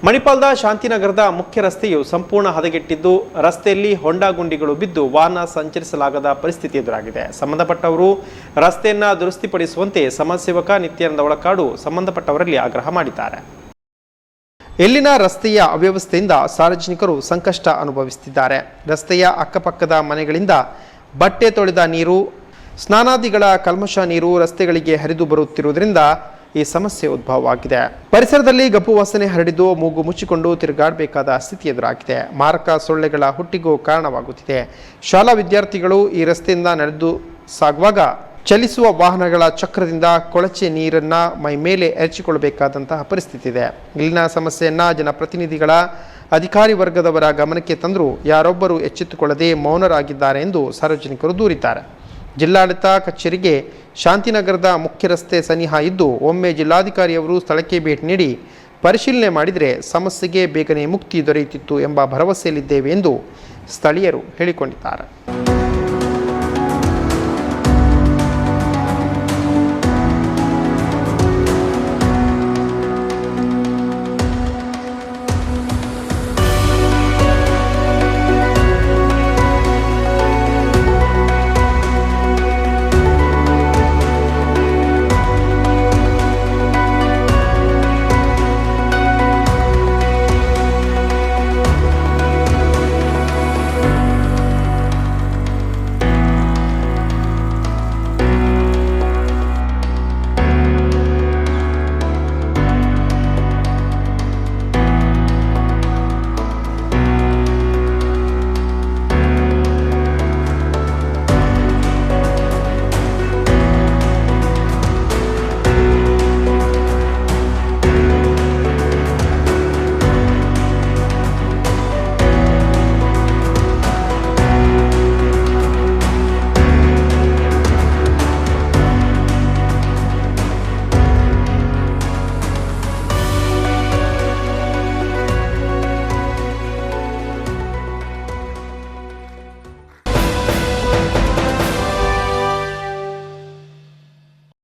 ಮಣಿಪಾಲದ ಶಾಂತಿನಗರದ ಮುಖ್ಯ ರಸ್ತೆಯು ಸಂಪೂರ್ಣ ಹದಗೆಟ್ಟಿದ್ದು ರಸ್ತೆಯಲ್ಲಿ ಹೊಂಡ ಗುಂಡಿಗಳು ಬಿದ್ದು ವಾಹನ ಸಂಚರಿಸಲಾಗದ ಪರಿಸ್ಥಿತಿ ಎದುರಾಗಿದೆ. ಸಂಬಂಧಪಟ್ಟವರು ರಸ್ತೆಯನ್ನು ದುರಸ್ತಿಪಡಿಸುವಂತೆ ಸಮಾಜಸೇವಕ ನಿತ್ಯಾನಂದ ಒಳಕಾಡು ಸಂಬಂಧಪಟ್ಟವರಲ್ಲಿ ಆಗ್ರಹ ಮಾಡಿದ್ದಾರೆ. ಇಲ್ಲಿನ ರಸ್ತೆಯ ಅವ್ಯವಸ್ಥೆಯಿಂದ ಸಾರ್ವಜನಿಕರು ಸಂಕಷ್ಟ ಅನುಭವಿಸುತ್ತಿದ್ದಾರೆ. ರಸ್ತೆಯ ಅಕ್ಕಪಕ್ಕದ ಮನೆಗಳಿಂದ ಬಟ್ಟೆ ತೊಳೆದ ನೀರು, ಸ್ನಾನಾದಿಗಳ ಕಲ್ಮಶ ನೀರು ರಸ್ತೆಗಳಿಗೆ ಹರಿದು ಬರುತ್ತಿರುವುದರಿಂದ ಈ ಸಮಸ್ಯೆ ಉದ್ಭವವಾಗಿದೆ. ಪರಿಸರದಲ್ಲಿ ಗಬ್ಬು ವಾಸನೆ ಹರಡಿದ್ದು ಮೂಗು ಮುಚ್ಚಿಕೊಂಡು ತಿರುಗಾಡಬೇಕಾದ ಸ್ಥಿತಿ ಎದುರಾಗಿದೆ. ಮಾರಕ ಸೊಳ್ಳೆಗಳ ಹುಟ್ಟಿಗೂ ಕಾರಣವಾಗುತ್ತಿದೆ. ಶಾಲಾ ವಿದ್ಯಾರ್ಥಿಗಳು ಈ ರಸ್ತೆಯಿಂದ ನಡೆದು ಸಾಗುವಾಗ ಚಲಿಸುವ ವಾಹನಗಳ ಚಕ್ರದಿಂದ ಕೊಳಚೆ ನೀರನ್ನು ಮೈ ಮೇಲೆ ಎರಚಿಕೊಳ್ಳಬೇಕಾದಂತಹ ಪರಿಸ್ಥಿತಿ ಇದೆ. ಇಲ್ಲಿನ ಸಮಸ್ಯೆಯನ್ನು ಜನಪ್ರತಿನಿಧಿಗಳ ಅಧಿಕಾರಿ ವರ್ಗದವರ ಗಮನಕ್ಕೆ ತಂದರೂ ಯಾರೊಬ್ಬರು ಎಚ್ಚೆತ್ತುಕೊಳ್ಳದೆ ಮೌನರಾಗಿದ್ದಾರೆ ಎಂದು ಸಾರ್ವಜನಿಕರು ದೂರಿದ್ದಾರೆ. ಜಿಲ್ಲಾಡಳಿತ ಕಚೇರಿಗೆ ಶಾಂತಿನಗರದ ಮುಖ್ಯ ರಸ್ತೆ ಸನಿಹ ಇದ್ದು ಒಮ್ಮೆ ಜಿಲ್ಲಾಧಿಕಾರಿಯವರು ಸ್ಥಳಕ್ಕೆ ಭೇಟಿ ನೀಡಿ ಪರಿಶೀಲನೆ ಮಾಡಿದರೆ ಸಮಸ್ಯೆಗೆ ಬೇಗನೆ ಮುಕ್ತಿ ದೊರೆಯುತ್ತಿತ್ತು ಎಂಬ ಭರವಸೆಯಲ್ಲಿದ್ದೇವೆ ಎಂದು ಸ್ಥಳೀಯರು ಹೇಳಿಕೊಂಡಿದ್ದಾರೆ.